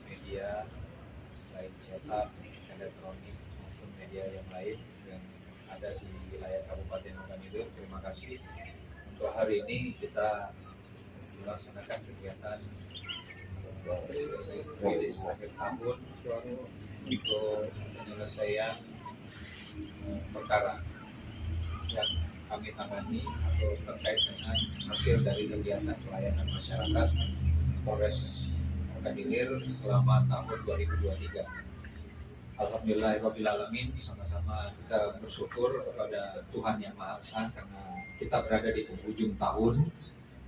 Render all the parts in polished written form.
media baik cetak, elektronik maupun media yang lain yang ada di wilayah Kabupaten Ogan Ilir. Terima kasih. Untuk hari ini kita melaksanakan kegiatan rilis akhir tahun untuk penyelesaian perkara yang kami tangani atau terkait dengan hasil dari kegiatan pelayanan masyarakat Polres Ogan Ilir selama tahun 2023. Alhamdulillahirrahmanirrahim, sama-sama kita bersyukur kepada Tuhan Yang Maha Esa karena kita berada di penghujung tahun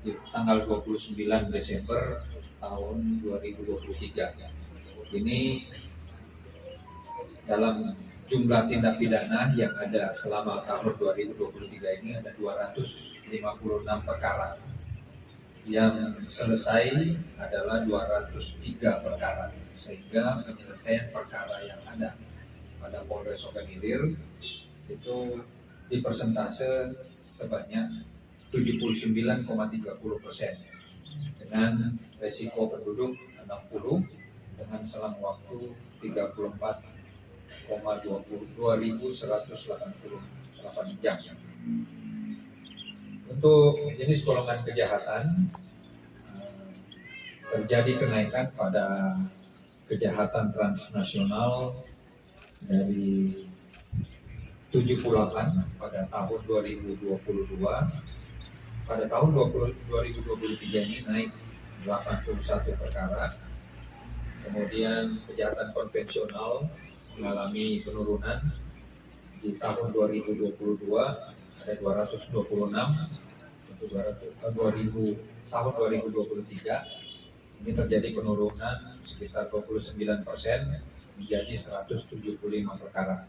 di tanggal 29 Desember tahun 2023. Ini dalam jumlah tindak pidana yang ada selama tahun 2023 ini ada 256 perkara. Yang selesai adalah 203 perkara, sehingga penyelesaian perkara yang ada pada Polres Ogan Ilir itu dipersentase sebanyak 79,30% dengan resiko penduduk 60 dengan selang waktu 34,2188 jam. Untuk jenis golongan kejahatan terjadi kenaikan pada kejahatan transnasional dari 78 pada tahun 2022. Pada tahun 2023 ini naik 81 perkara. Kemudian kejahatan konvensional mengalami penurunan di tahun 2022 ada 226 untuk tahun 2023 ini terjadi penurunan sekitar 29% menjadi 175 perkara.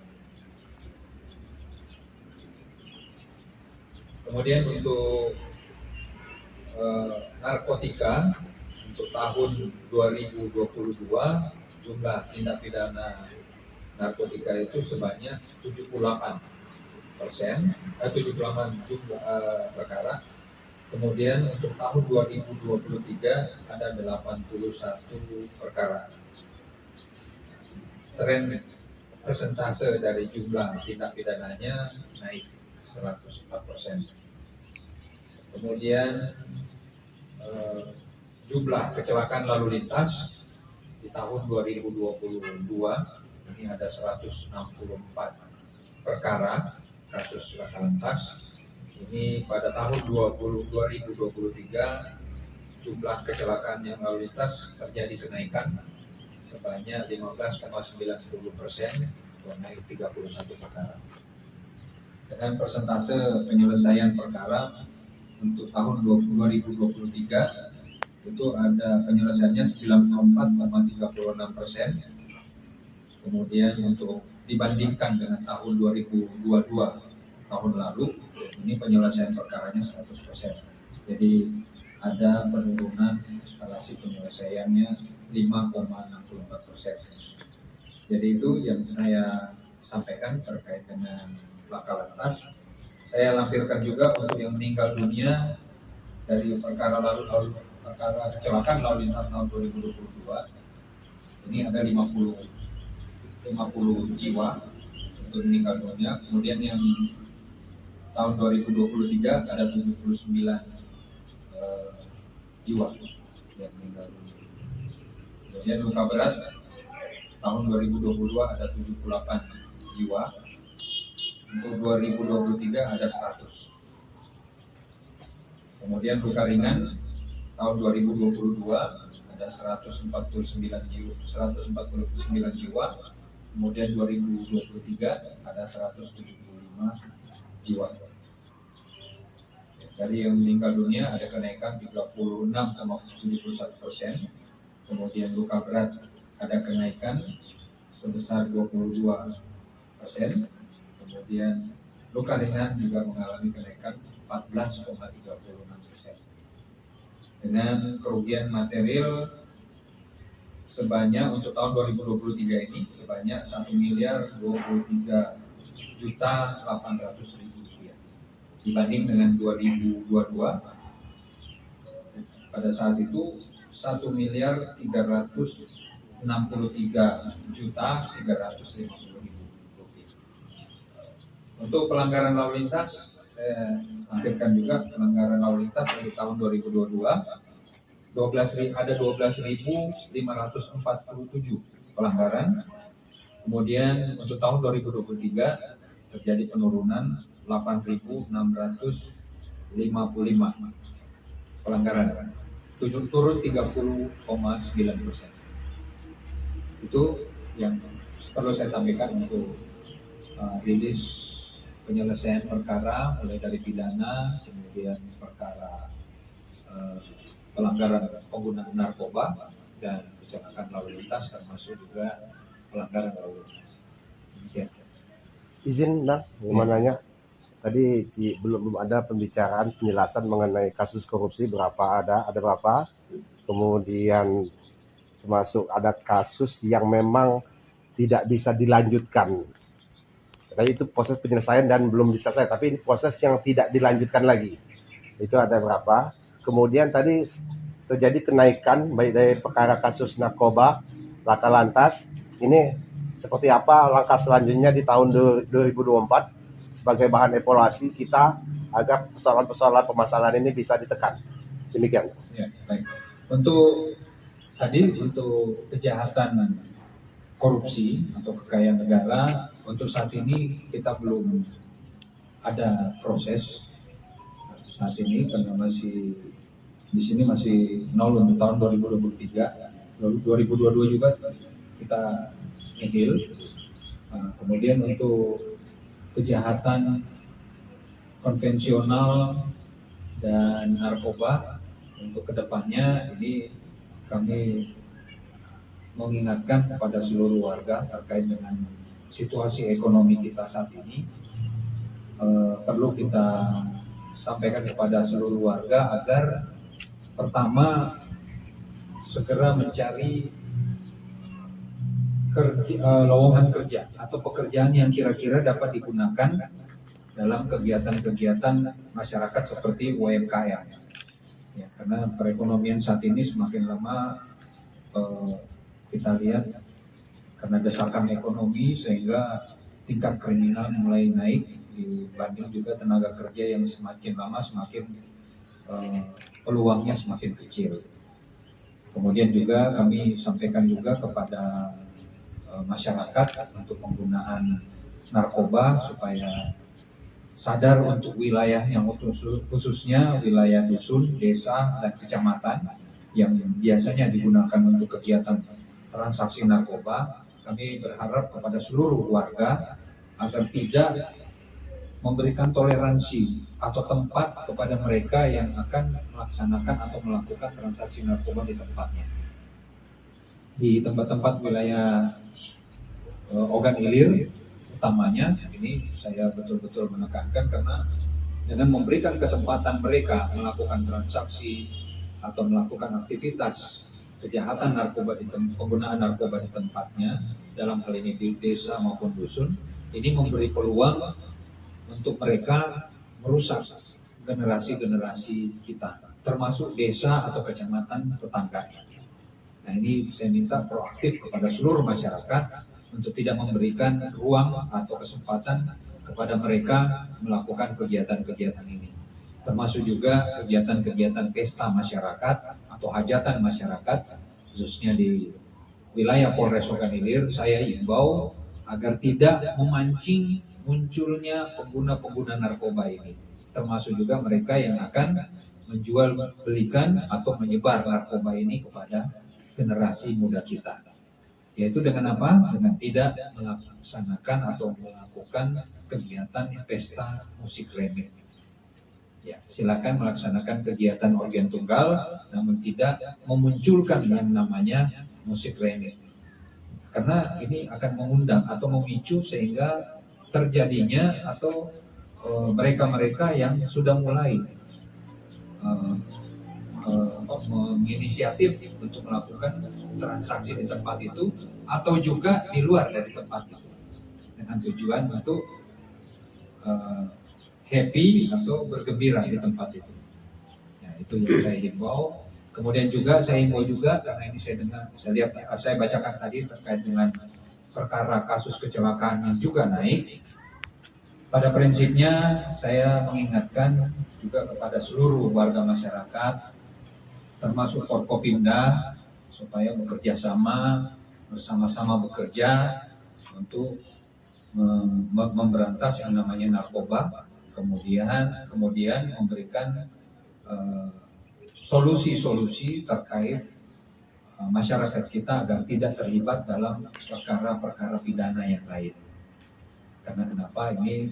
Kemudian untuk narkotika untuk tahun 2022 jumlah tindak pidana narkotika itu sebanyak 78 jumlah perkara. Kemudian untuk tahun 2023 ada 81 perkara. Tren persentase dari jumlah tindak pidananya naik 104%. Kemudian jumlah kecelakaan lalu lintas di tahun 2022 ini ada 164 perkara kasus laka lantas. Ini pada tahun 2023 jumlah kecelakaan yang lalu lintas terjadi kenaikan sebanyak 15,90%, naik 31 perkara. Dengan persentase penyelesaian perkara untuk tahun 2023 itu ada penyelesaiannya 94,36%. Kemudian untuk dibandingkan dengan tahun 2022 tahun lalu ini penyelesaian perkaranya 100%. Jadi ada penurunan eskalasi penyelesaiannya 5,64%. Jadi itu yang saya sampaikan terkait dengan laka lantas. Saya lampirkan juga untuk yang meninggal dunia dari perkara kecelakaan lalu lintas tahun 2022 ini ada 50 jiwa untuk meninggal dunia. Kemudian yang tahun 2023 ada 79 jiwa yang meninggal dunia. Kemudian luka berat tahun 2022 ada 78 jiwa. Untuk 2023 ada 100. Kemudian luka ringan tahun 2022 ada 149 jiwa. Kemudian 2023 ada 175 jiwa. Dari yang meninggal dunia ada kenaikan 36,71%. Kemudian luka berat ada kenaikan sebesar 22%. Kemudian luka ringan juga mengalami kenaikan 14,36%. Dengan kerugian material sebanyak untuk tahun 2023 ini sebanyak 1.023.800.000 rupiah dibanding dengan 2022 pada saat itu 1.300.000 Rp63.350.000. Untuk pelanggaran lalu lintas, saya sampaikan juga pelanggaran lalu lintas dari tahun 2022 ada 12.547 pelanggaran. Kemudian untuk tahun 2023 terjadi penurunan 8.655 pelanggaran, turun 30,9%. Itu yang perlu saya sampaikan untuk rilis penyelesaian perkara mulai dari pidana, kemudian perkara pelanggaran penggunaan narkoba dan kecelakaan lalu lintas, termasuk juga pelanggaran lalu lintas. Demikian. Izin mau nanya, tadi belum ada pembicaraan penjelasan mengenai kasus korupsi ada berapa, kemudian termasuk ada kasus yang memang tidak bisa dilanjutkan. Tadi itu proses penyelesaian dan belum selesai, tapi ini proses yang tidak dilanjutkan lagi. Itu ada berapa? Kemudian tadi terjadi kenaikan baik dari perkara kasus narkoba, laka lantas. Ini seperti apa langkah selanjutnya di tahun 2024 sebagai bahan evaluasi kita agar persoalan-persoalan permasalahan ini bisa ditekan. Demikian. Ya, baik. Untuk kejahatan korupsi atau kekayaan negara, untuk saat ini kita belum ada proses saat ini karena masih di sini masih nol untuk tahun 2023. 2022 juga kita nihil. Kemudian untuk kejahatan konvensional dan narkoba, untuk kedepannya ini kami mengingatkan kepada seluruh warga terkait dengan situasi ekonomi kita saat ini. Perlu kita sampaikan kepada seluruh warga agar pertama segera mencari lowongan kerja atau pekerjaan yang kira-kira dapat digunakan dalam kegiatan-kegiatan masyarakat seperti UMKM. Ya, karena perekonomian saat ini semakin lama kita lihat karena desakan ekonomi sehingga tingkat kriminal mulai naik dibanding juga tenaga kerja yang semakin lama semakin peluangnya semakin kecil. Kemudian juga kami sampaikan juga kepada masyarakat untuk penggunaan narkoba supaya sadar untuk wilayahnya, khususnya wilayah dusun, desa, dan kecamatan yang biasanya digunakan untuk kegiatan transaksi narkoba. Kami berharap kepada seluruh warga agar tidak memberikan toleransi atau tempat kepada mereka yang akan melaksanakan atau melakukan transaksi narkoba di tempatnya. Di tempat-tempat wilayah Ogan Ilir utamanya, ini saya betul-betul menekankan karena dengan memberikan kesempatan mereka melakukan transaksi atau melakukan aktivitas kejahatan narkoba penggunaan narkoba di tempatnya, dalam hal ini di desa maupun dusun, ini memberi peluang untuk mereka merusak generasi-generasi kita, termasuk desa atau kecamatan tetangganya. Nah, ini saya minta proaktif kepada seluruh masyarakat untuk tidak memberikan ruang atau kesempatan kepada mereka melakukan kegiatan-kegiatan ini. Termasuk juga kegiatan-kegiatan pesta masyarakat atau hajatan masyarakat, khususnya di wilayah Polres Ogan Ilir. Saya himbau agar tidak memancing munculnya pengguna-pengguna narkoba ini, termasuk juga mereka yang akan menjual belikan atau menyebar narkoba ini kepada generasi muda kita. Yaitu dengan apa? Dengan tidak melaksanakan atau melakukan kegiatan pesta musik remix. Ya, silakan melaksanakan kegiatan organ tunggal, namun tidak memunculkan yang namanya musik remix. Karena ini akan mengundang atau memicu sehingga terjadinya atau mereka-mereka yang sudah mulai menginisiatif untuk melakukan transaksi di tempat itu atau juga di luar dari tempat itu dengan tujuan untuk happy atau bergembira di tempat itu. Nah, itu yang saya himbau Kemudian juga saya himbau juga karena ini saya bacakan tadi terkait dengan perkara kasus kecelakaan yang juga naik. Pada prinsipnya saya mengingatkan juga kepada seluruh warga masyarakat termasuk Forkopimda supaya bekerja sama bersama-sama bekerja untuk memberantas yang namanya narkoba, kemudian memberikan eh, solusi-solusi terkait masyarakat kita agar tidak terlibat dalam perkara-perkara pidana yang lain. Karena kenapa ini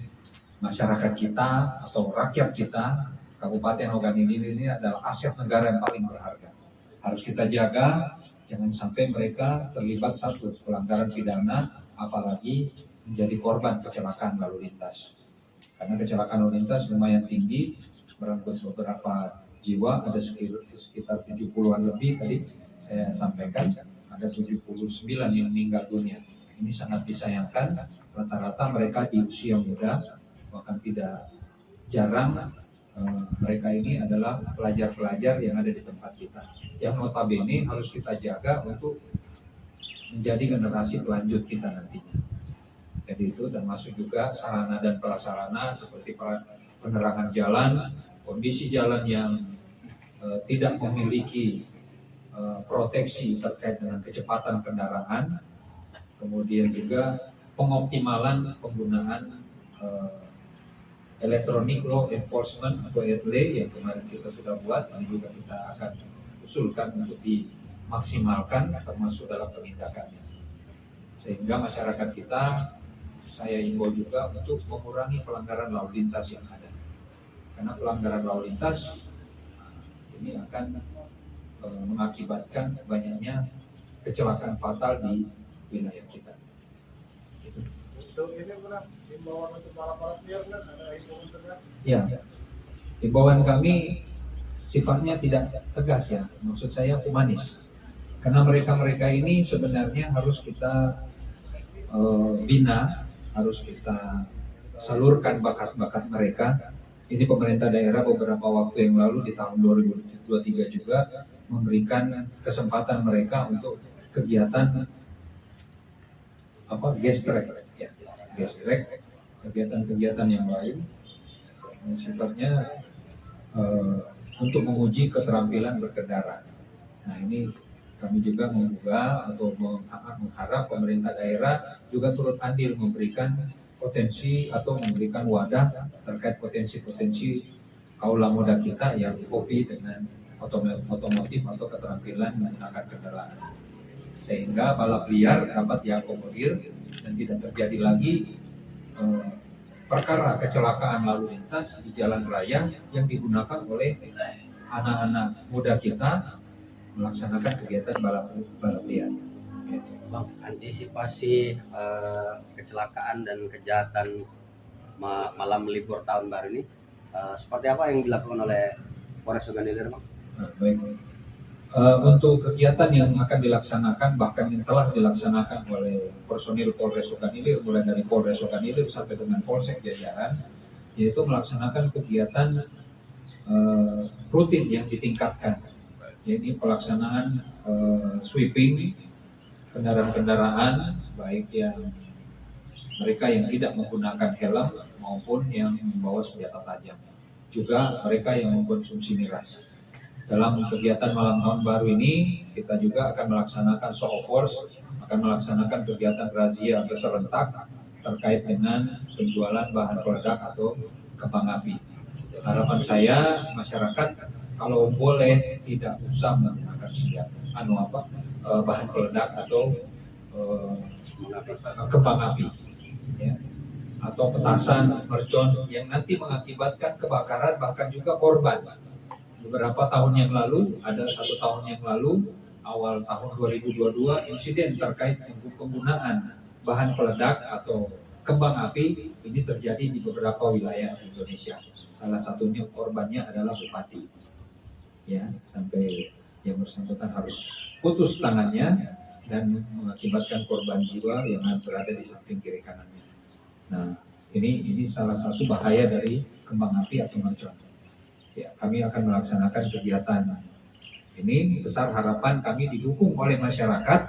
masyarakat kita atau rakyat kita, Kabupaten Ogan Ilir ini adalah aset negara yang paling berharga. Harus kita jaga, jangan sampai mereka terlibat satu pelanggaran pidana, apalagi menjadi korban kecelakaan lalu lintas. Karena kecelakaan lalu lintas lumayan tinggi, merenggut beberapa jiwa, ada sekitar 70-an lebih tadi saya sampaikan, ada 79 yang meninggal dunia. Ini sangat disayangkan, rata-rata mereka di usia muda, bahkan tidak jarang mereka ini adalah pelajar-pelajar yang ada di tempat kita, yang notabene harus kita jaga untuk menjadi generasi pelanjut kita nantinya. Jadi itu termasuk juga sarana dan prasarana seperti penerangan jalan, kondisi jalan yang tidak memiliki proteksi terkait dengan kecepatan kendaraan, kemudian juga pengoptimalan penggunaan Electronic Law Enforcement atau ELE yang kemarin kita sudah buat, dan juga kita akan usulkan untuk dimaksimalkan termasuk dalam penindakannya. Sehingga masyarakat kita, saya himbau juga untuk mengurangi pelanggaran lalu lintas yang ada. Karena pelanggaran lalu lintas ini akan mengakibatkan banyaknya kecelakaan fatal di wilayah kita. Untuk ini pernah himbauan untuk para pelajar kan ada himbauan tegas? Ya, himbauan kami sifatnya tidak tegas ya, maksud saya humanis. Karena mereka-mereka ini sebenarnya harus kita bina, harus kita salurkan bakat-bakat mereka. Ini pemerintah daerah beberapa waktu yang lalu di tahun 2023 juga memberikan kesempatan mereka untuk kegiatan gestrek, ya, gestrek, kegiatan-kegiatan yang lain yang sifatnya untuk menguji keterampilan berkendara. Nah ini kami juga mengubah atau mengharap pemerintah daerah juga turut andil memberikan potensi atau memberikan wadah terkait potensi-potensi kaula muda kita yang hobi dengan otomotif atau keterampilan menggunakan kendaraan, sehingga balap liar dapat diakomodir dan tidak terjadi lagi perkara kecelakaan lalu lintas di jalan raya yang digunakan oleh anak-anak muda kita melaksanakan kegiatan balap liar. Bang, antisipasi kecelakaan dan kejahatan malam libur tahun baru ini seperti apa yang dilakukan oleh Polres Ogan Ilir, Bang? Nah, baik. Untuk kegiatan yang akan dilaksanakan, bahkan yang telah dilaksanakan oleh personil Polres Ogan Ilir, mulai dari Polres Ogan Ilir sampai dengan Polsek jajaran, yaitu melaksanakan kegiatan rutin yang ditingkatkan, yaitu pelaksanaan sweeping kendaraan-kendaraan, baik yang mereka yang tidak menggunakan helm maupun yang membawa senjata tajam, juga mereka yang mengkonsumsi miras. Dalam kegiatan malam tahun baru ini, kita juga akan melaksanakan show of force, akan melaksanakan kegiatan razia berserentak terkait dengan penjualan bahan peledak atau kembang api. Harapan saya, masyarakat kalau boleh tidak usah menggunakan senjata, bahan peledak atau kembang api, ya, atau petasan, mercon yang nanti mengakibatkan kebakaran bahkan juga korban. Beberapa tahun yang lalu, ada 1 tahun yang lalu, awal tahun 2022, insiden terkait penggunaan bahan peledak atau kembang api ini terjadi di beberapa wilayah di Indonesia. Salah satunya korbannya adalah bupati, ya, sampai yang bersangkutan harus putus tangannya dan mengakibatkan korban jiwa yang berada di samping kiri kanannya. Nah, ini salah satu bahaya dari kembang api atau mercon. Ya, kami akan melaksanakan kegiatan Ini besar harapan kami didukung oleh masyarakat,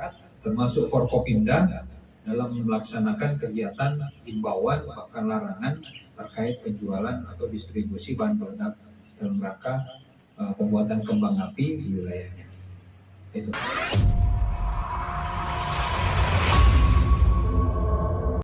termasuk Forkopimda, dalam melaksanakan kegiatan himbauan bahkan larangan terkait penjualan atau distribusi bahan peledak dalam rangka pembuatan kembang api di wilayahnya. Itu.